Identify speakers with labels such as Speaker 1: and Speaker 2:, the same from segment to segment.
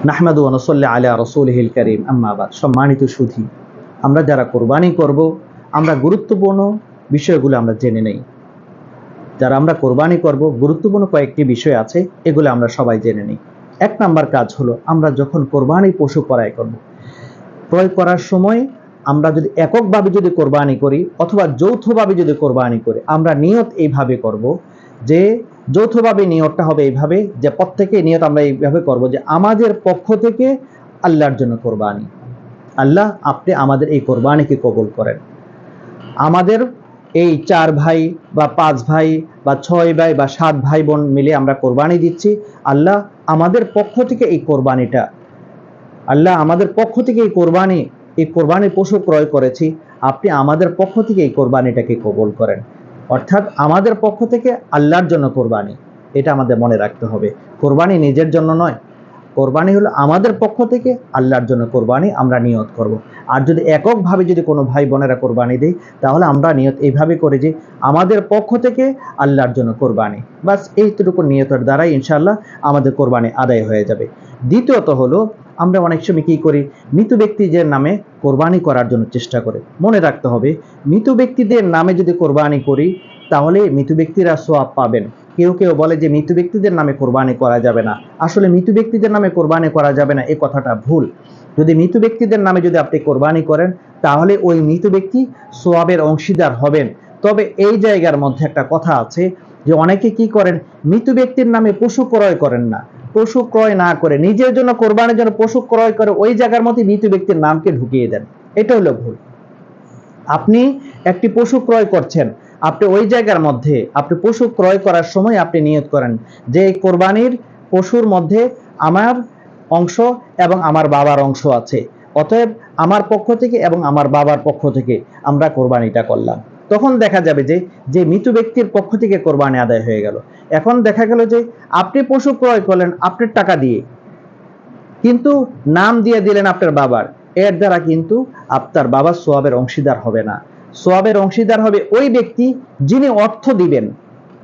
Speaker 1: নাহমাদু ওয়া নুসাল্লি আলা রাসূলিহিল কারীম, আম্মা বাদ। সম্মানিত সুধী, আমরা যারা কোরবানি করব, আমরা গুরুত্বপূর্ণ বিষয়গুলো আমরা জেনে নেই। যারা আমরা কোরবানি করব, গুরুত্বপূর্ণ কয়েকটি বিষয় আছে, এগুলো আমরা সবাই জেনে নিই। এক নাম্বার কাজ হলো, আমরা যখন কোরবানি পশু ক্রয় করব, ক্রয় করার সময় আমরা যদি এককভাবে যদি কোরবানি করি অথবা যৌথভাবে যদি কোরবানি করি, আমরা নিয়ত এইভাবে করব যে, যৌথভাবে নিয়তটা হবে এইভাবে যে, প্রত্যেকে নিয়ত আমরা এইভাবে করব যে, আমাদের পক্ষ থেকে আল্লাহর জন্য কোরবানি। আল্লাহ, আপনি আমাদের এই কোরবানিকে কবুল করেন। আমাদের এই 4 ভাই বা 5 ভাই বা 6 ভাই বা 7 ভাই বোন মিলে আমরা কোরবানি দিচ্ছি। আল্লাহ, আমাদের পক্ষ থেকে এই কোরবানিটা, আল্লাহ আমাদের পক্ষ থেকে এই কোরবানির পশু ক্রয় করেছি, আপনি আমাদের পক্ষ থেকে এই কোরবানিটাকে কবুল করেন। অর্থাৎ আমাদের পক্ষ থেকে আল্লাহর জন্য কোরবানি, এটা আমাদের মনে রাখতে হবে। কোরবানি নিজের জন্য নয়, কোরবানি হলো আমাদের পক্ষ থেকে আল্লাহর জন্য কোরবানি আমরা নিয়ত করব। আর যদি এককভাবে যদি কোনো ভাই বোনেরা কোরবানি দেয়, তাহলে আমরা নিয়ত এইভাবে করি যে, আমাদের পক্ষ থেকে আল্লাহর জন্য কোরবানি। বাস এইটুকু নিয়তের দ্বারাই ইনশাআল্লাহ আমাদের কোরবানি আদায় হয়ে যাবে। দ্বিতীয়ত হলো, আমরা অনেক সময় কি করি, মৃত ব্যক্তিদের নামে কোরবানি করার জন্য চেষ্টা করি। মনে রাখতে হবে, মৃত ব্যক্তিদের নামে যদি কোরবানি করি, তাহলে মৃত ব্যক্তিরা সওয়াব পাবেন। কেউ কেউ বলে যে মৃত ব্যক্তিদের নামে কোরবানি করা যাবে না। আসলে মৃত ব্যক্তিদের নামে কোরবানি করা যাবে না, এই কথাটা ভুল। যদি মৃত ব্যক্তিদের নামে যদি আপনি কোরবানি করেন, তাহলে ওই মৃত ব্যক্তি সওয়াবের অংশীদার হবেন। তবে এই জায়গার মধ্যে একটা কথা আছে যে, অনেকে কি করেন, মৃত ব্যক্তির নামে পশু ক্রয় করেন না। পশু ক্রয় না করে নিজের জন্য কোরবানির জন্য পশু ক্রয় করে ওই জায়গার মধ্যে মৃত ব্যক্তির নামকে ঢুকিয়ে দেন। এটা হলো ভুল। আপনি একটি পশু ক্রয় করছেন, আপনি ওই জায়গার মধ্যে আপনি পশু ক্রয় করার সময় আপনি নিয়ত করেন যে, কোরবানির পশুর মধ্যে আমার অংশ এবং আমার বাবার অংশ আছে, অতএব আমার পক্ষ থেকে এবং আমার বাবার পক্ষ থেকে আমরা কোরবানিটা করলাম। তখন দেখা যাবে যে, যে মৃত ব্যক্তির পক্ষ থেকে কোরবানি আদায় হয়ে গেল। এখন দেখা গেল যে, আপনি পশু ক্রয় করলেন আপনার টাকা দিয়ে, কিন্তু নাম দিয়ে দিলেন আপনার বাবার। এর দ্বারা কিন্তু আপনার বাবা সওয়াবের অংশীদার হবে না। সওয়াবের অংশীদার হবে ওই ব্যক্তি যিনি অর্থ দিবেন,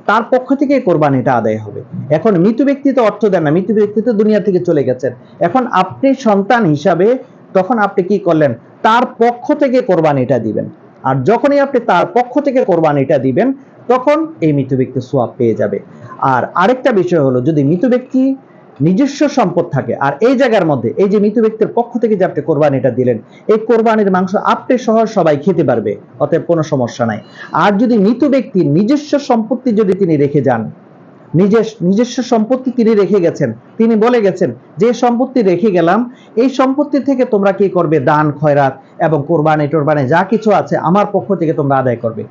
Speaker 1: তার পক্ষ থেকে কোরবানিটা আদায় হবে। এখন মৃত ব্যক্তি তো অর্থ দেন না, মৃত ব্যক্তি তো দুনিয়া থেকে চলে গেছেন। এখন আপনি সন্তান হিসাবে তখন আপনি কি করলেন, তার পক্ষ থেকে কোরবানিটা দিবেন। আর যখনই আপনি তার পক্ষ থেকে কোরবানিটা দিবেন, তখন এই মৃত ব্যক্তি সওয়াব পেয়ে যাবে। আর আরেকটা বিষয় হলো, যদি মৃত ব্যক্তি নিজস্ব সম্পদ থাকে, আর এই জায়গার মধ্যে এই যে মৃত ব্যক্তির পক্ষ থেকে যে আপনি কোরবানিটা দিলেন, এই কোরবানির মাংস আপনি সহ সবাই খেতে পারবে, অতএব কোনো সমস্যা নাই। আর যদি মৃত ব্যক্তি নিজস্ব সম্পত্তি যদি তিনি রেখে যান, নিজস্ব সম্পত্তি তিনি রেখে গেছেন, তিনি বলে গেছেন যে সম্পত্তি রেখে গেলাম, এই সম্পত্তি থেকে তোমরা কি করবে, দান খয়রাত এবং কোরবানি টোরবানি যা কিছু আছে আমার পক্ষ থেকে তোমরা আদায় করবে,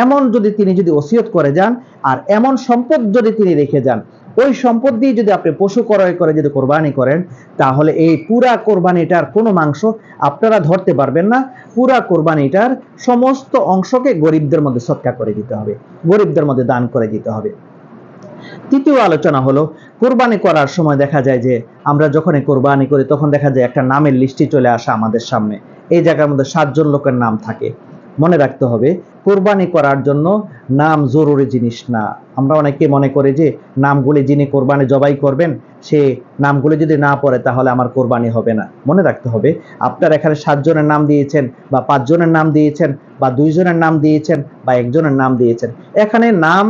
Speaker 1: এমন যদি তিনি ওসিয়ত করে যান, আর এমন সম্পদ যদি তিনি রেখে যান, ওই সম্পদ দিয়ে যদি আপনি পশু ক্রয় করে যদি কোরবানি করেন, তাহলে এই পুরা কোরবানিটার কোনো মাংস আপনারা ধরতে পারবেন না। পুরা কোরবানিটার সমস্ত অংশকে গরিবদের মধ্যে সদকা করে দিতে হবে, গরিবদের মধ্যে দান করে দিতে হবে। তৃতীয় আলোচনা হলো, কোরবানি করার সময় দেখা যায় যে, আমরা যখন কোরবানি করি তখন দেখা যায় একটা নামের লিস্টি চলে আসে আমাদের সামনে। এই জায়গার মধ্যে 7 জন লোকের নাম থাকে। মনে রাখতে হবে, কোরবানি করার জন্য নাম জরুরি জিনিস না। আমরা অনেকে মনে করি যে, নামগুলি যিনি কোরবানি জবাই করবেন সে নামগুলি যদি না পড়ে তাহলে আমার কোরবানি হবে না। মনে রাখতে হবে, আপনার এখানে 7 জনের নাম দিয়েছেন বা 5 জনের নাম দিয়েছেন বা 2 জনের নাম দিয়েছেন বা 1 জনের নাম দিয়েছেন, এখানে নাম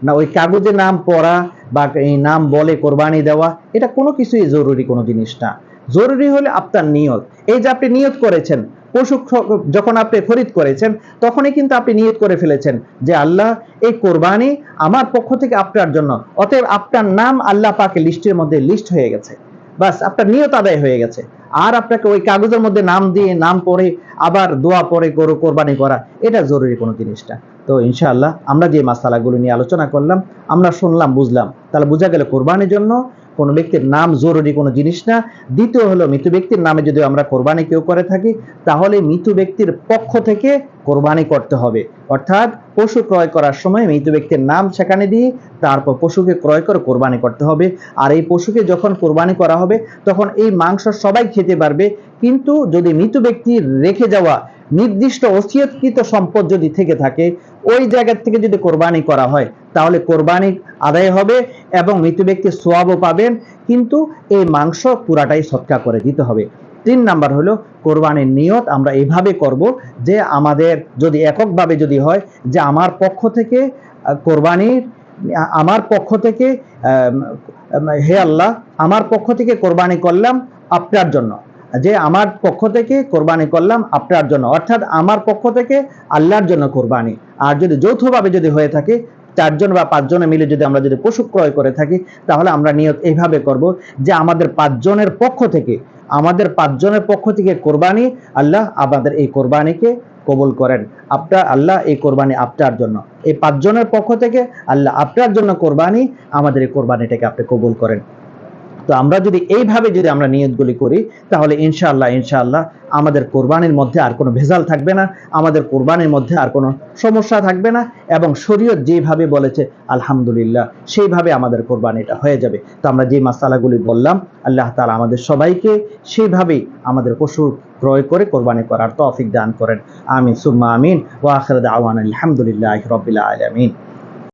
Speaker 1: না ওই কাগজে নাম পড়া বা এই নাম বলে কোরবানি দেওয়া, এটা কোনো কিছুই জরুরি কোনো জিনিস না। জরুরি হলে আপনার নিয়ত। এই যে আপনি নিয়ত করেছেন, পশু যখন আপনি খরিদ করেছেন, তখনই কিন্তু আপনি নিয়ত করে ফেলেছেন যে, আল্লাহ এই কোরবানি আমার পক্ষ থেকে আপনার জন্য, অতএব আপনার নাম আল্লাহ পাকের লিস্টের মধ্যে লিস্ট হয়ে গেছে। বাস আপনার নিয়ত আদায় হয়ে গেছে। আর আপনাকে ওই কাগজের মধ্যে নাম দিয়ে নাম পড়ে আবার দোয়া পড়ে গরু কোরবানি করা, এটা জরুরি কোনো জিনিস না। তো ইনশাআল্লাহ আমরা যে মাসালাগুলো নিয়ে আলোচনা করলাম, আমরা শুনলাম, বুঝলাম, তাহলে বোঝা গেল কোরবানির জন্য কোনো ব্যক্তির নাম জরুরি কোনো জিনিস না। দ্বিতীয় হলো, মৃত ব্যক্তির নামে যদি আমরা কোরবানি কেউ করে থাকি, তাহলে মৃত ব্যক্তির পক্ষ থেকে কোরবানি করতে হবে। অর্থাৎ পশু ক্রয় করার সময় মৃত ব্যক্তির নাম সেখানে দিয়ে তারপর পশুকে ক্রয় করে কোরবানি করতে হবে। আর এই পশুকে যখন কোরবানি করা হবে, তখন এই মাংস সবাই খেতে পারবে। কিন্তু যদি মৃত ব্যক্তি রেখে যাওয়া নির্দিষ্ট ওসিয়তকৃত সম্পদ যদি থেকে থাকে, ওই জায়গা থেকে যদি কোরবানি করা হয়, তাহলে কোরবানি আদায় হবে এবং মৃত ব্যক্তি সওয়াবও পাবেন কিন্তু এই মাংস পুরাটাই সদকা করে দিতে হবে। 3 নাম্বার হলো কোরবানির নিয়ত আমরা এইভাবে করব যে আমাদের যদি এককভাবে যদি হয় যে আমার পক্ষ থেকে কোরবানির আমার পক্ষ থেকে হে আল্লাহ আমার পক্ষ থেকে কোরবানি করলাম আপনার জন্য, যে আমার পক্ষ থেকে কোরবানি করলাম আপনার জন্য, অর্থাৎ আমার পক্ষ থেকে আল্লাহর জন্য কোরবানি। আর যদি যৌথভাবে যদি হয়ে থাকে 4 জন বা 5 জনে মিলে যদি আমরা যদি পশু ক্রয় করে থাকি, তাহলে আমরা নিয়ত এইভাবে করব যে আমাদের 5 জনের পক্ষ থেকে কোরবানি আল্লাহ আমাদের এই কোরবানিকে কবুল করেন, আপনার আল্লাহ এই কোরবানি আপনার জন্য, এই 5 জনের পক্ষ থেকে আল্লাহ আপনার জন্য কোরবানি, আমাদের এই কোরবানিটাকে আপনি কবুল করেন। তো আমরা যদি এইভাবে যদি আমরা নিয়তগুলি করি তাহলে ইনশাআল্লাহ আমাদের কোরবানির মধ্যে আর কোনো ভেজাল থাকবে না, আমাদের কোরবানির মধ্যে আর কোনো সমস্যা থাকবে না, এবং শরীয়ত যেভাবে বলেছে আলহামদুলিল্লাহ সেইভাবে আমাদের কোরবানিটা হয়ে যাবে। তো আমরা যে মাসালাগুলি বললাম আল্লাহ তাআলা আমাদের সবাইকে সেইভাবেই আমাদের পশু ক্রয় করে কোরবানি করার তৌফিক দান করেন। আমিন সুম্মা আমিন। ওয়া আখিরু দাওয়ানা আলহামদুলিল্লাহি রাব্বিল আলামিন।